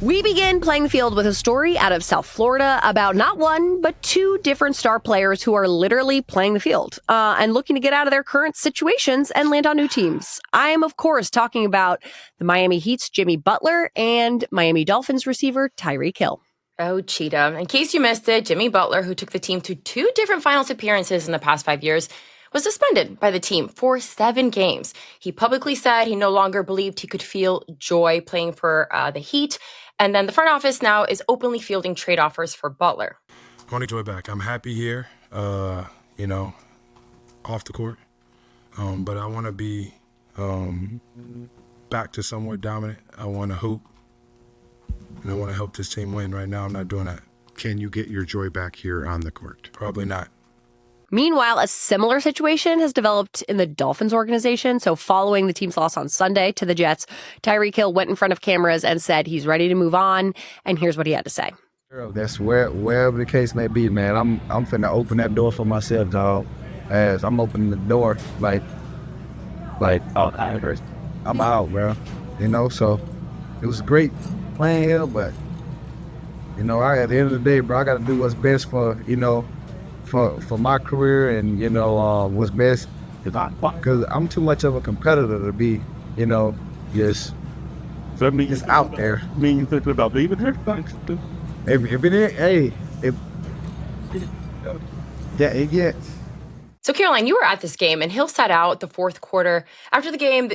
We begin playing the field with a story out of South Florida about not one, but two different star players who are literally playing the field and looking to get out of their current situations and land on new teams. I am, of course, talking about the Miami Heat's Jimmy Butler and Miami Dolphins receiver Tyreek Hill. Oh, Cheetah. In case you missed it, Jimmy Butler, who took the team to 2 different finals appearances in the past 5 years, was suspended by the team for 7 games. He publicly said he no longer believed he could feel joy playing for the Heat. And then the front office now is openly fielding trade offers for Butler. I want to joy back. I'm happy here, off the court. But I want to be back to somewhat dominant. I want to hoop. And I want to help this team win. Right now, I'm not doing that. Can you get your joy back here on the court? Probably not. Meanwhile, a similar situation has developed in the Dolphins organization. So following the team's loss on Sunday to the Jets, Tyreek Hill went in front of cameras and said he's ready to move on. And here's what he had to say. That's wherever the case may be, man. I'm finna open that door for myself, dog. As I'm opening the door, I'm out, bro. So it was great playing here, but at the end of the day, bro, I got to do what's best for my career and what's best, because I'm too much of a competitor to be just out there. Mean you thinking about leaving here? Yeah. So, Caroline, you were at this game, and Hill sat out the fourth quarter. After the game,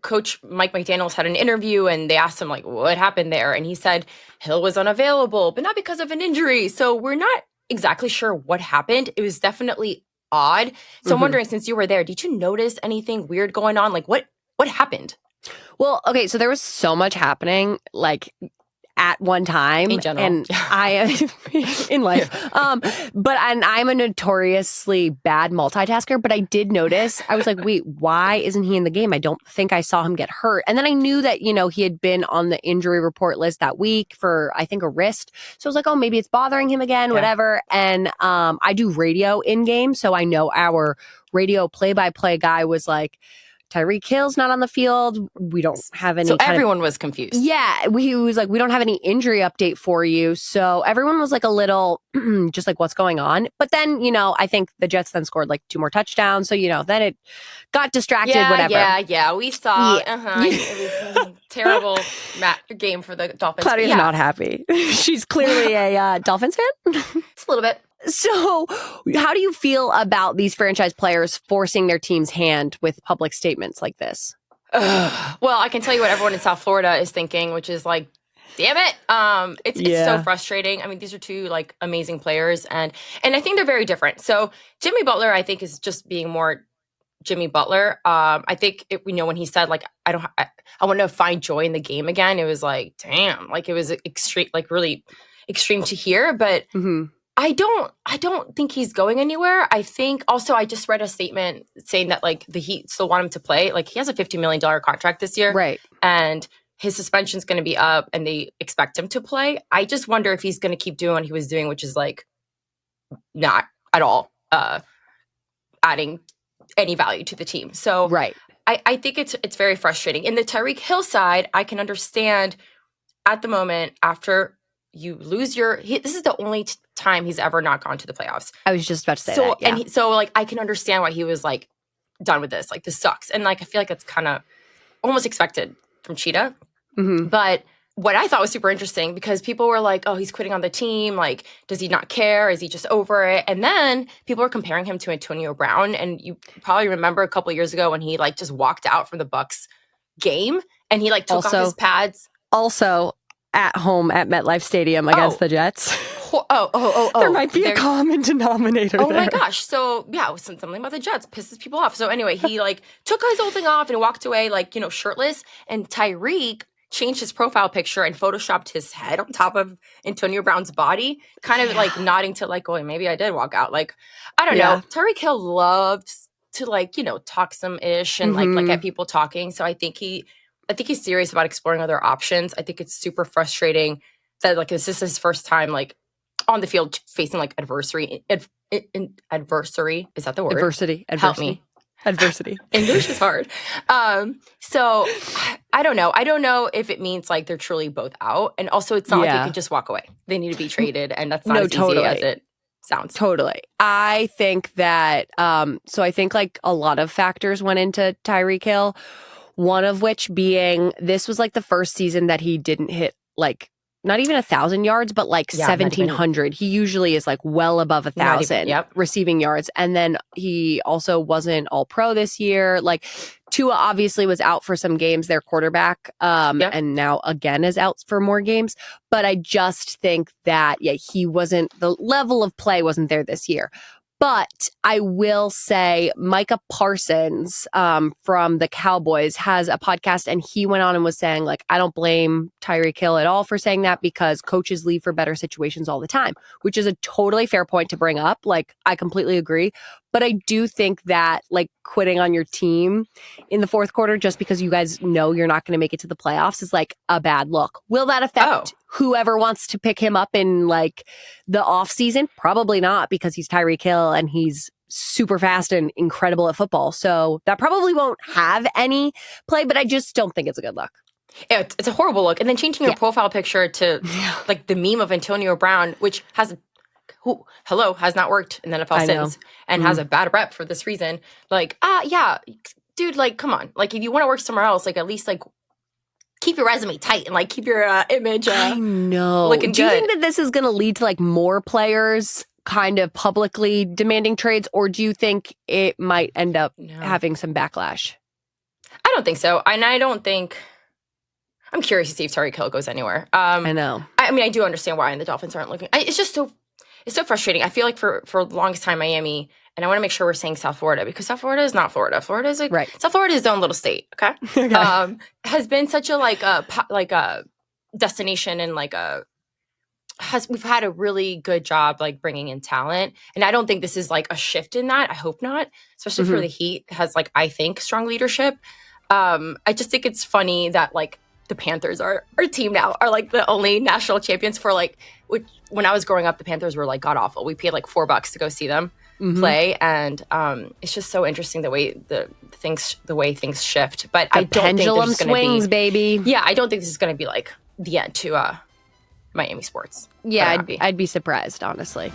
Coach Mike McDaniels had an interview, and they asked him, what happened there? And he said Hill was unavailable, but not because of an injury. So we're not exactly sure what happened. It was definitely odd. So I'm wondering, since you were there, did you notice anything weird going on? What happened? Well, okay, so there was so much happening, at one time, in general, and I in life. But I'm a notoriously bad multitasker. But I did notice. I was like, wait, why isn't he in the game? I don't think I saw him get hurt. And then I knew that he had been on the injury report list that week for I think a wrist. So I was like, oh, maybe it's bothering him again, whatever. And I do radio in game, so I know our radio play-by-play guy was like, Tyreek Hill's not on the field. We don't have any. So everyone was confused. Yeah. He was like, we don't have any injury update for you. So everyone was a little just what's going on? But then, I think the Jets then scored 2 more touchdowns. So, then it got distracted, whatever. Yeah. We saw. It was a terrible game for the Dolphins. Claudia's not happy. She's clearly a Dolphins fan. Just a little bit. So how do you feel about these franchise players forcing their team's hand with public statements like this? Well, I can tell you what everyone in South Florida is thinking, which is damn it. It's so frustrating. I mean, these are 2 amazing players and I think they're very different. So Jimmy Butler, I think, is just being more Jimmy Butler. I think when he said I want to find joy in the game again, it was damn, it was extreme, really extreme to hear, but I don't think he's going anywhere. I think also I just read a statement saying that the Heat still want him to play. He has a $50 million contract this year. Right. And his suspension's going to be up and they expect him to play. I just wonder if he's going to keep doing what he was doing, which is not at all adding any value to the team. So right. I think it's very frustrating. In the Tyreek Hill side, I can understand at the moment after you lose this is the only time he's ever not gone to the playoffs. I was just about to say that. Yeah. And I can understand why he was done with this. This sucks. And I feel it's kind of almost expected from Cheetah. Mm-hmm. But what I thought was super interesting, because people were like, oh, he's quitting on the team. Does he not care? Is he just over it? And then people were comparing him to Antonio Brown. And you probably remember a couple of years ago when he just walked out from the Bucks game and he took off his pads. Also, at home at MetLife Stadium against the Jets. There might be a common denominator there. Oh my gosh. So yeah, it was something about the Jets pisses people off. So anyway, he took his whole thing off and walked away shirtless. And Tyreek changed his profile picture and photoshopped his head on top of Antonio Brown's body, kind of nodding to oh, maybe I did walk out. I don't know. Tyreek Hill loves to talk some ish and get people talking. So I think he's serious about exploring other options. I think it's super frustrating that this is his first time on the field facing adversity. Adversary, is that the word? Adversity. Help me. Adversity. English is hard. So I don't know. I don't know if it means like they're truly both out. And also, it's not like Yeah. they can just walk away. They need to be traded. And that's not No, as totally. easy as it sounds. Totally. I think that, so I think like a lot of factors went into Tyreek Hill, one of which being this was like the first season that he didn't hit like not even 1,000 yards, but like Yeah, not even. 1,700. He usually is like well above Not 1,000 even, yep. receiving yards. And then he also wasn't all pro this year. Like Tua obviously was out for some games, their quarterback, Yep. and now again is out for more games. But I just think that, he wasn't, the level of play wasn't there this year. But I will say Micah Parsons from the Cowboys has a podcast, and he went on and was saying, like, I don't blame Tyreek Hill at all for saying that because coaches leave for better situations all the time, which is a totally fair point to bring up. Like, I completely agree. But I do think that, like, quitting on your team in the fourth quarter just because you guys know you're not going to make it to the playoffs is, like, a bad look. Will that affect whoever wants to pick him up in, like, the offseason? Probably not, because he's Tyreek Hill and he's super fast and incredible at football. So that probably won't have any play, but I just don't think it's a good look. It's a horrible look. And then changing your profile picture to, like, the meme of Antonio Brown, which has not worked in the NFL since and has a bad rep for this reason. Like, dude, like, come on. Like, if you want to work somewhere else, like, at least, like, keep your resume tight and, like, keep your image I know. looking Do you good. think that this is going to lead to, like, more players kind of publicly demanding trades, or do you think it might end up having some backlash? I don't think so. And I don't think... I'm curious to see if Tyreek Hill goes anywhere. I know. I mean, I do understand why the Dolphins aren't looking... It's just so... It's so frustrating. I feel like for the longest time, Miami, and I want to make sure we're saying South Florida because South Florida is not Florida. Florida is South Florida is its own little state. Okay, has been such a a destination and we've had a really good job like bringing in talent, and I don't think this is like a shift in that. I hope not, especially for the Heat has like I think strong leadership. I just think it's funny that like the Panthers are our team now are like the only national champions for like which when I was growing up the Panthers were like god awful. We paid like $4 to go see them play, and it's just so interesting the way things shift. But I don't pendulum think there's swings, baby. Yeah, I don't think this is going to be like the end to Miami sports. Yeah, I'd be surprised, honestly.